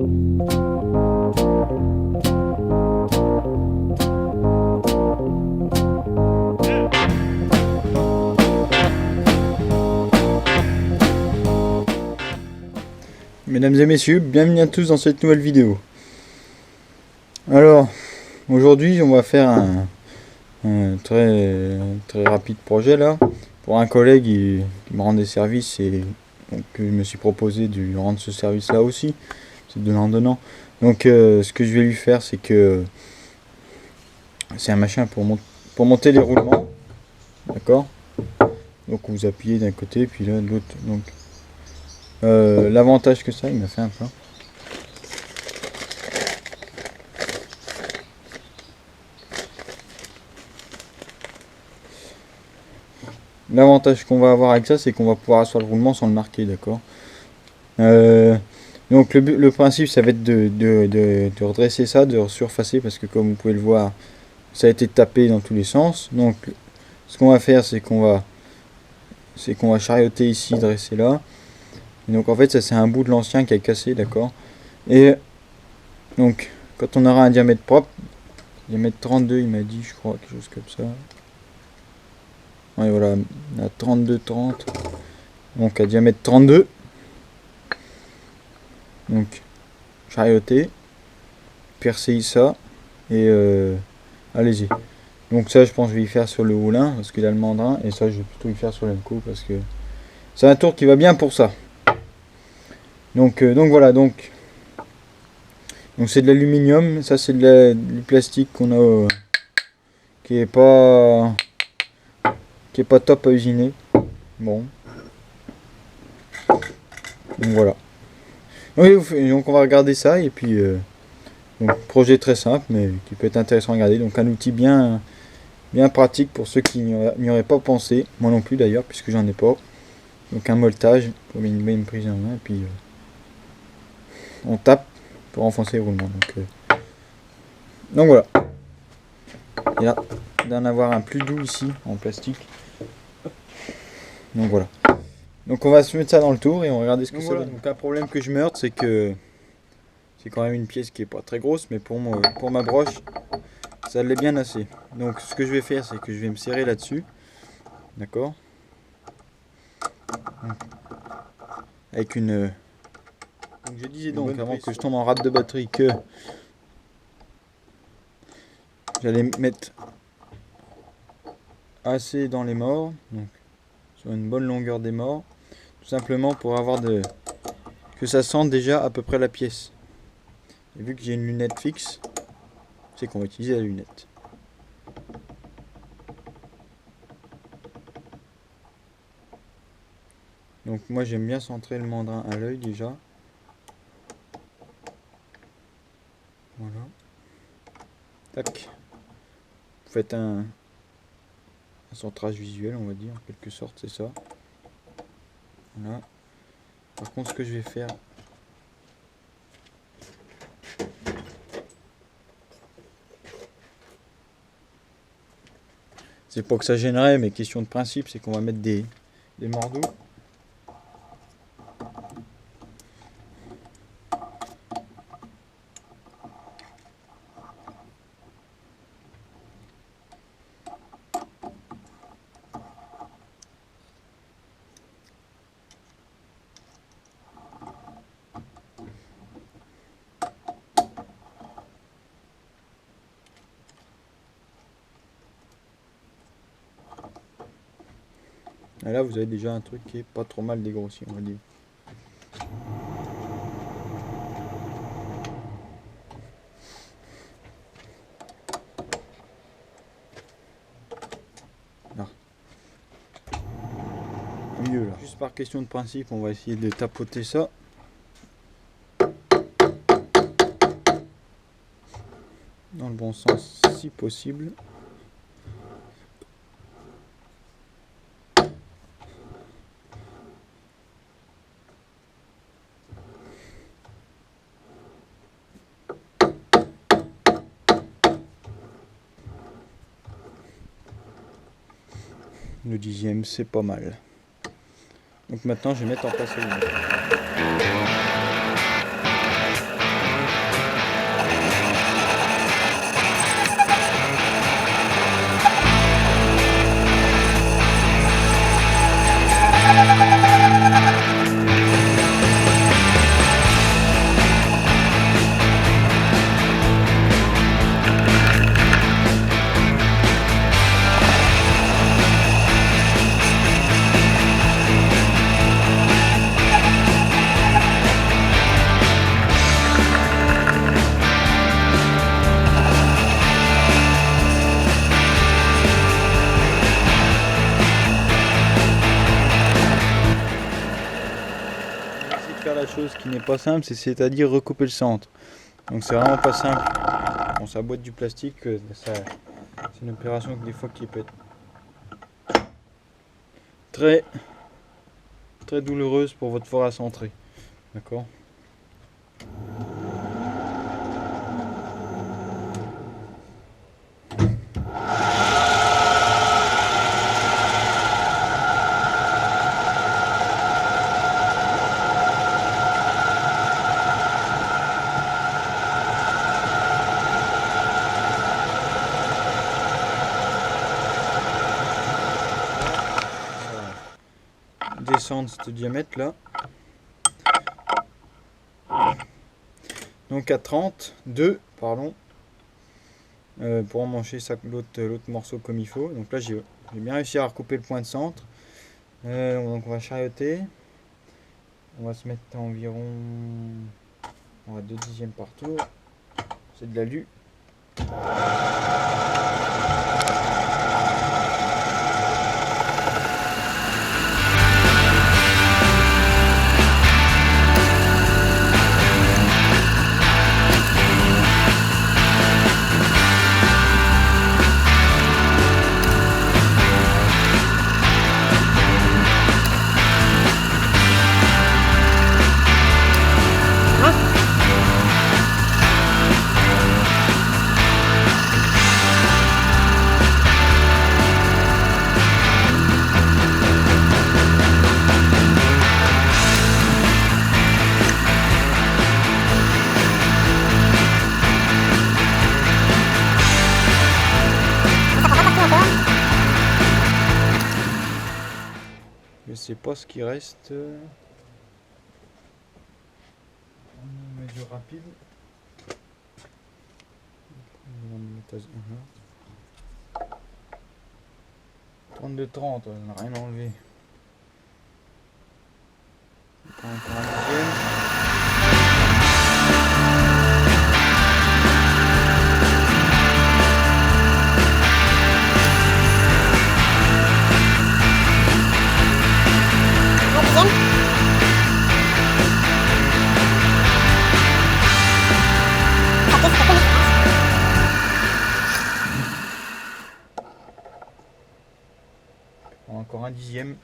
Mesdames et messieurs, bienvenue à tous dans cette nouvelle vidéo. Alors, aujourd'hui on va faire un très rapide projet là. Pour un collègue qui me rend des services et donc je me suis proposé de lui rendre ce service là aussi. C'est donnant. Donc ce que je vais lui faire c'est que c'est un machin pour monter les roulements. D'accord. Donc vous appuyez d'un côté puis là de l'autre. Donc l'avantage que ça, il m'a fait un plein. L'avantage qu'on va avoir avec ça, c'est qu'on va pouvoir asseoir le roulement sans le marquer, d'accord. Donc le principe, ça va être de redresser ça, de surfacer, parce que comme vous pouvez le voir, ça a été tapé dans tous les sens. Donc ce qu'on va faire, c'est qu'on va charioter ici, dresser là. Et donc en fait, ça c'est un bout de l'ancien qui a cassé, d'accord. Et donc quand on aura un diamètre propre, diamètre 32, il m'a dit, je crois, quelque chose comme ça. Ouais, voilà, à 32-30. Donc à diamètre 32. Donc charioter, percer ça et allez-y. Donc ça je pense que je vais y faire sur le Oulin parce qu'il a le mandrin et ça je vais plutôt y faire sur l'Emco parce que c'est un tour qui va bien pour ça. Donc voilà, donc c'est de l'aluminium, ça c'est du plastique qu'on a qui est pas top à usiner. Bon. Donc voilà. Oui, donc on va regarder ça et puis donc projet très simple mais qui peut être intéressant à regarder. Donc un outil bien pratique pour ceux qui n'y auraient pas pensé, moi non plus d'ailleurs puisque j'en ai pas. Donc un molletage pour une prise en main et puis on tape pour enfoncer les roulements. Donc voilà. Et là, d'en avoir un plus doux ici en plastique. Donc voilà. Donc on va se mettre ça dans le tour et on va regarder ce que ça donne. Donc un problème que je me heurte, c'est que c'est quand même une pièce qui est pas très grosse, mais pour ma broche, ça l'est bien assez. Donc ce que je vais faire, c'est que je vais me serrer là-dessus. D'accord. Avec une... Donc je disais donc, avant que je tombe en rate de batterie, que j'allais mettre assez dans les morts, donc sur une bonne longueur des morts, tout simplement pour avoir que ça sente déjà à peu près la pièce. Et vu que j'ai une lunette fixe, c'est qu'on va utiliser la lunette. Donc moi j'aime bien centrer le mandrin à l'œil déjà. Voilà. Tac. Vous faites un centrage visuel, on va dire, en quelque sorte, c'est ça. Voilà. Par contre, ce que je vais faire, c'est pas que ça gênerait, mais question de principe, c'est qu'on va mettre des mordeaux. Et là, vous avez déjà un truc qui est pas trop mal dégrossi, on va dire. Là. Mieux là. Juste par question de principe, on va essayer de tapoter ça. Dans le bon sens, si possible. Le 10e, c'est pas mal. Donc maintenant, je vais mettre en place le... n'est pas simple, c'est-à-dire recouper le centre. Donc c'est vraiment pas simple. Bon, ça boîte du plastique, c'est une opération que des fois qui peut être très très douloureuse pour votre four à centrer. D'accord? Descendre ce diamètre là. Donc à 32, pardon, pour emmancher l'autre morceau comme il faut. Donc là j'ai bien réussi à recouper le point de centre. Donc on va charioter. On va se mettre à environ 2 dixièmes par tour. C'est de l'alu. Je sais pas ce qui reste. Mesure rapide. 32-30, on n'a rien enlevé. Encore un dixième. Encore un dixième.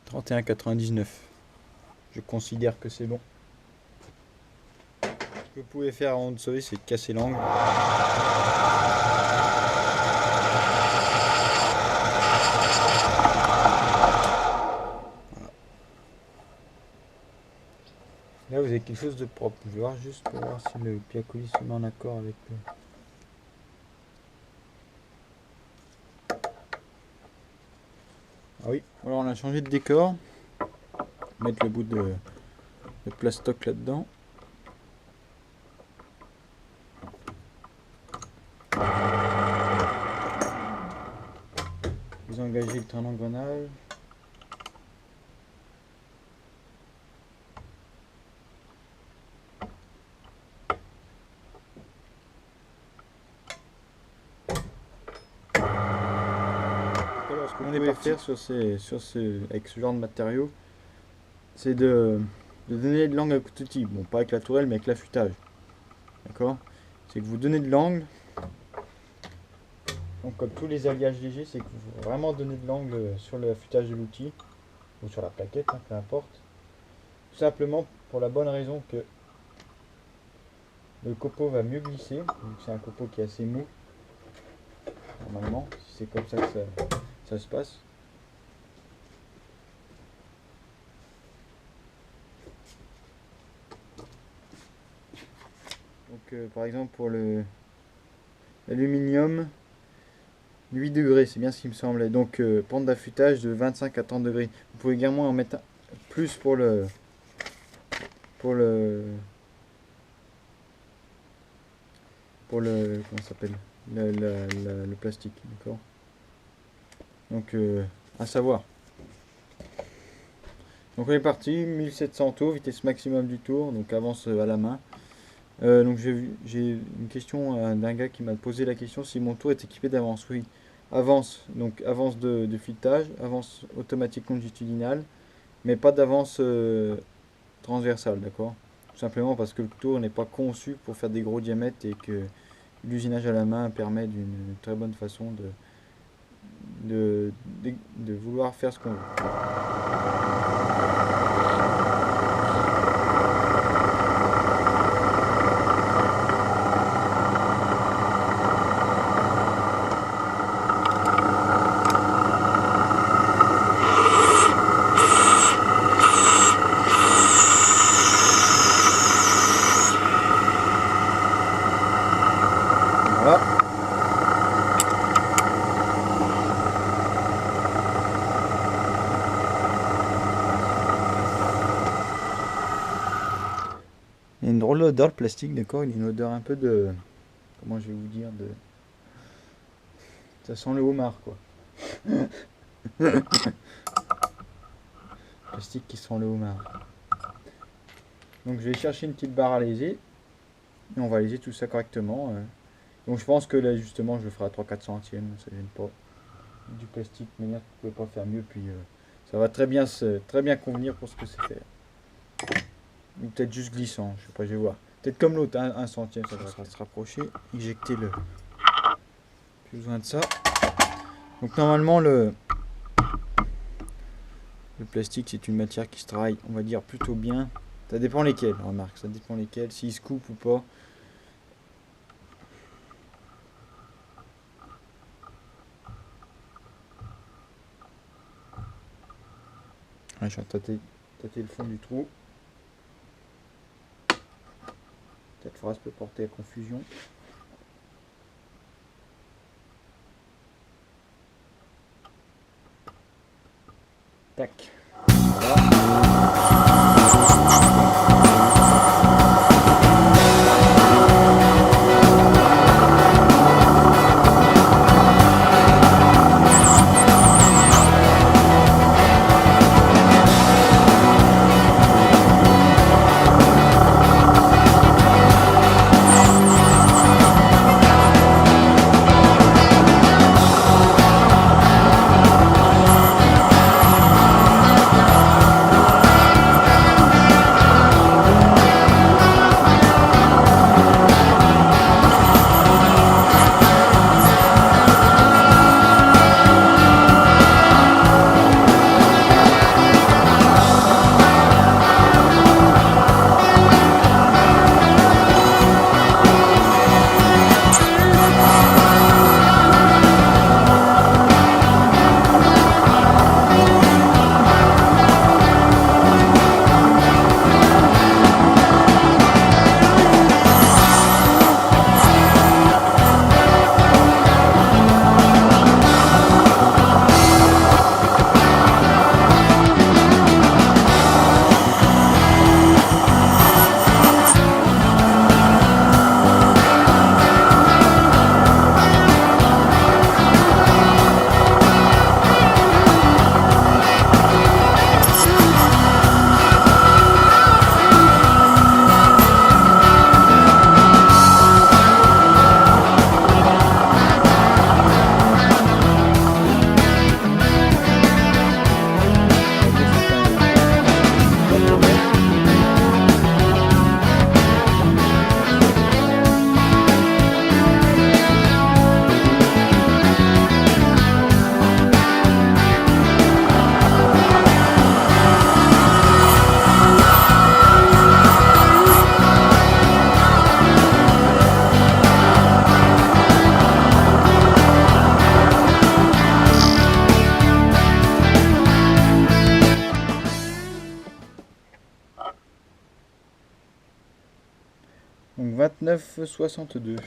€31,99. Je considère que c'est bon. Ce que vous pouvez faire avant de sauver, c'est de casser l'angle. Là, vous avez quelque chose de propre. Je vais voir juste pour voir si le piacolis se met en accord avec le... Ah oui, alors on a changé de décor. Mettre le bout de plastoc là-dedans. Vous engagez le train d'engrenage. Alors, ce qu'on est par faire avec ce genre de matériaux, c'est de donner de l'angle avec tout type. Bon, pas avec la tourelle, mais avec l'affûtage. D'accord? C'est que vous donnez de l'angle. Donc, comme tous les alliages légers, c'est que vous vraiment donner de l'angle sur l'affûtage de l'outil, ou sur la plaquette, hein, peu importe. Tout simplement pour la bonne raison que le copeau va mieux glisser. Donc, c'est un copeau qui est assez mou. Normalement, si c'est comme ça que ça se passe. par exemple pour l'aluminium, 8 degrés, c'est bien ce qui me semblait. Donc pente d'affûtage de 25 à 30 degrés. Vous pouvez également en mettre plus pour le comment ça s'appelle, le plastique, d'accord. Donc à savoir. Donc on est parti, 1700 tours, vitesse maximum du tour, donc avance à la main. Donc j'ai une question d'un gars qui m'a posé la question si mon tour est équipé d'avance. Oui, avance, donc avance de filetage, avance automatique longitudinale, mais pas d'avance transversale, d'accord. Tout simplement parce que le tour n'est pas conçu pour faire des gros diamètres et que l'usinage à la main permet d'une très bonne façon de vouloir faire ce qu'on veut. Voilà. Il y a une drôle d'odeur le plastique, d'accord. Il y a une odeur un peu de... Comment je vais vous dire de... Ça sent le homard, quoi. Plastique qui sent le homard. Donc je vais chercher une petite barre à léser. Et on va léser tout ça correctement. Donc je pense que là justement je le ferai à 3-4 centièmes, ça gêne pas. Du plastique, mais vous pouvez pas faire mieux, puis ça va très bien convenir pour ce que c'est faire. Ou peut-être juste glissant, je sais pas, je vais voir. Peut-être comme l'autre, 1 centième, ça va se rapprocher. Éjecter le. Plus besoin de ça. Donc normalement le plastique c'est une matière qui se travaille, on va dire, plutôt bien. Ça dépend lesquels, remarque, ça dépend lesquels, s'ils se coupent ou pas. Ouais, je vais tâter le fond du trou. Cette phrase peut porter à confusion. Tac. Donc 29,62.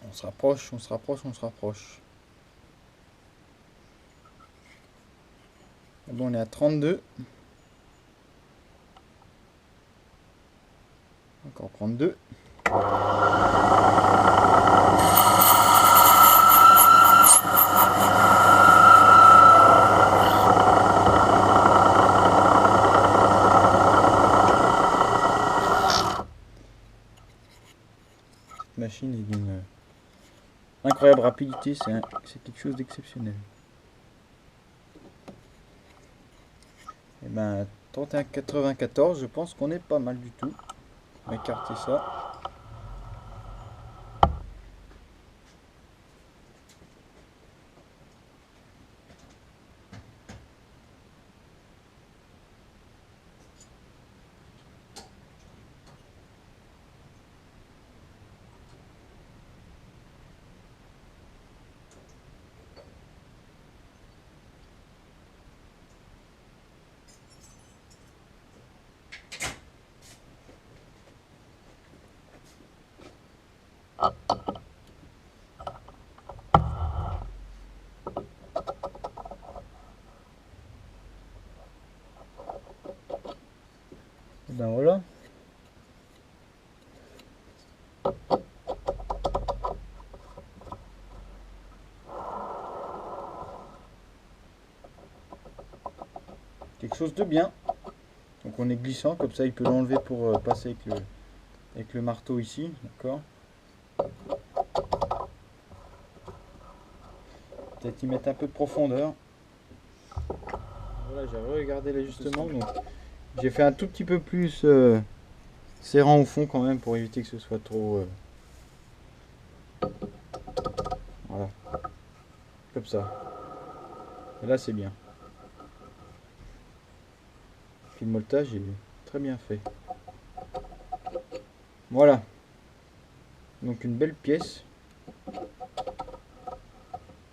On se rapproche, on se rapproche, on se rapproche. Bon, on est à 32. Encore 32. Cette machine est d'une incroyable rapidité, c'est quelque chose d'exceptionnel. Et ben 31,94, je pense qu'on est pas mal du tout. On va écarter ça. Et ben voilà. Quelque chose de bien. Donc on est glissant, comme ça il peut l'enlever pour passer avec le marteau ici, d'accord. Peut-être y mettre un peu de profondeur. Voilà, j'ai regardé l'ajustement, donc j'ai fait un tout petit peu plus serrant au fond quand même pour éviter que ce soit trop... Voilà, comme ça. Et là c'est bien. Puis le molletage est très bien fait. Voilà. Donc une belle pièce.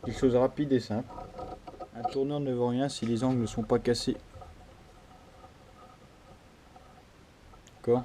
Quelque chose de rapide et simple. Un tourneur ne vaut rien si les angles ne sont pas cassés. D'accord.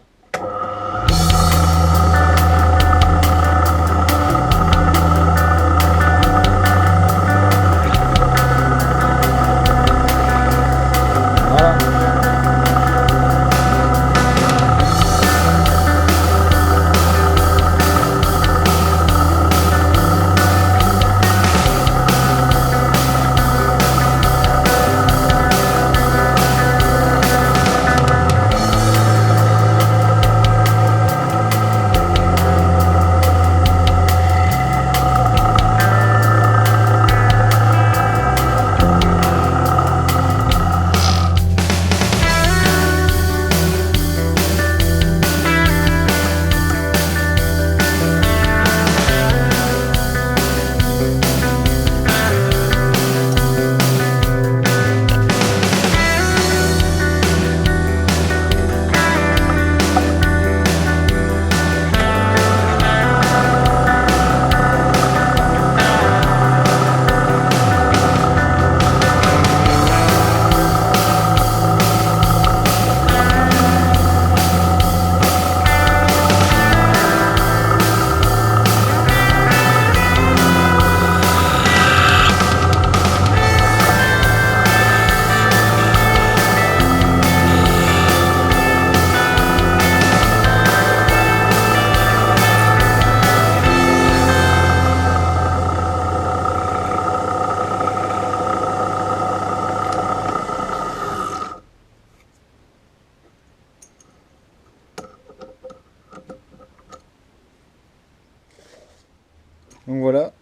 Donc voilà.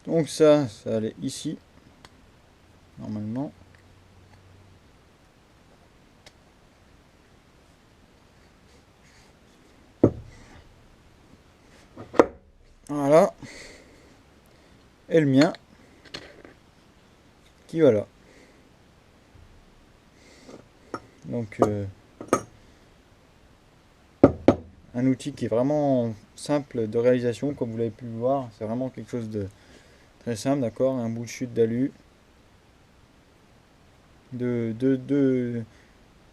Donc ça allait ici. Normalement. Voilà. Et le mien. Qui va là. Donc un outil qui est vraiment simple de réalisation, comme vous l'avez pu le voir. C'est vraiment quelque chose de très simple, d'accord. Un bout de chute d'alu.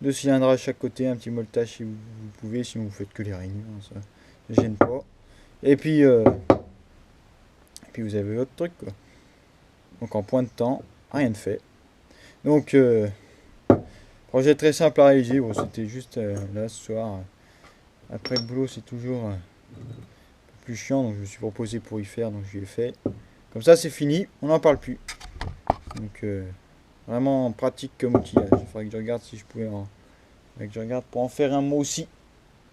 2 cylindres à chaque côté, un petit molletage si vous pouvez, sinon vous faites que les rainures, hein, ça ne gêne pas. Et puis vous avez votre truc quoi. Donc en point de temps, rien de fait. Donc projet très simple à réaliser, bon, c'était juste là ce soir. Après le boulot c'est toujours un peu plus chiant, donc je me suis proposé pour y faire, donc je l'ai fait. Comme ça c'est fini, on n'en parle plus. Donc vraiment pratique comme outillage. Il faudrait que je regarde si je pouvais que je regarde pour en faire un mot aussi.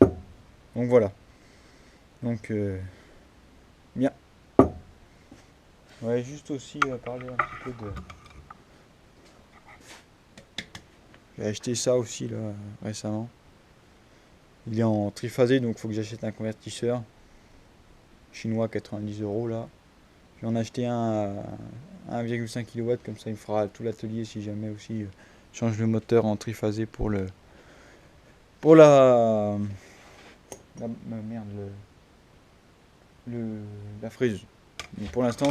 Donc voilà. Donc bien. Ouais, juste aussi parler un petit peu de. J'ai acheté ça aussi là récemment. Il est en triphasé, donc il faut que j'achète un convertisseur chinois 90 € là. J'en ai acheté un à 1,5 kW, comme ça il me fera tout l'atelier si jamais aussi change le moteur en triphasé pour le pour la merde la fraise. Mais pour l'instant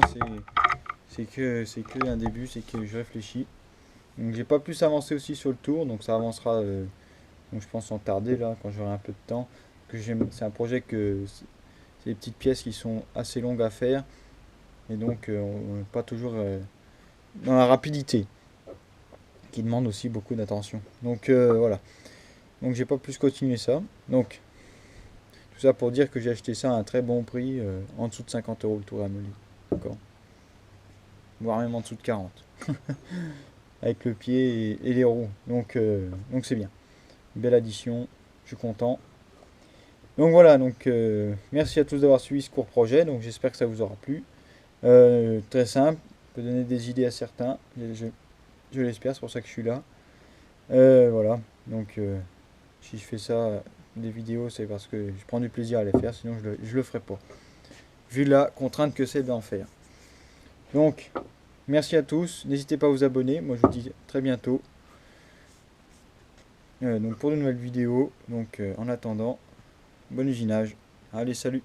c'est que un début, c'est que je réfléchis. Donc j'ai pas plus avancé aussi sur le tour, donc ça avancera donc je pense sans tarder là quand j'aurai un peu de temps. C'est un projet que c'est des petites pièces qui sont assez longues à faire et donc on n'est pas toujours dans la rapidité qui demande aussi beaucoup d'attention. Donc voilà. Donc j'ai pas plus continué ça. Donc tout ça pour dire que j'ai acheté ça à un très bon prix, en dessous de 50 € le tour à Molly. D'accord. Voire même en dessous de 40. Avec le pied et les roues. Donc c'est bien. Belle addition. Je suis content. Donc voilà, donc merci à tous d'avoir suivi ce court projet. Donc j'espère que ça vous aura plu. Très simple, peut donner des idées à certains. Je l'espère, c'est pour ça que je suis là. Voilà, donc si je fais ça, des vidéos, c'est parce que je prends du plaisir à les faire, sinon je le ferai pas. Vu la contrainte que c'est d'en faire. Donc, merci à tous. N'hésitez pas à vous abonner. Moi, je vous dis très bientôt. Donc pour de nouvelles vidéos. Donc en attendant, bon usinage. Allez, salut.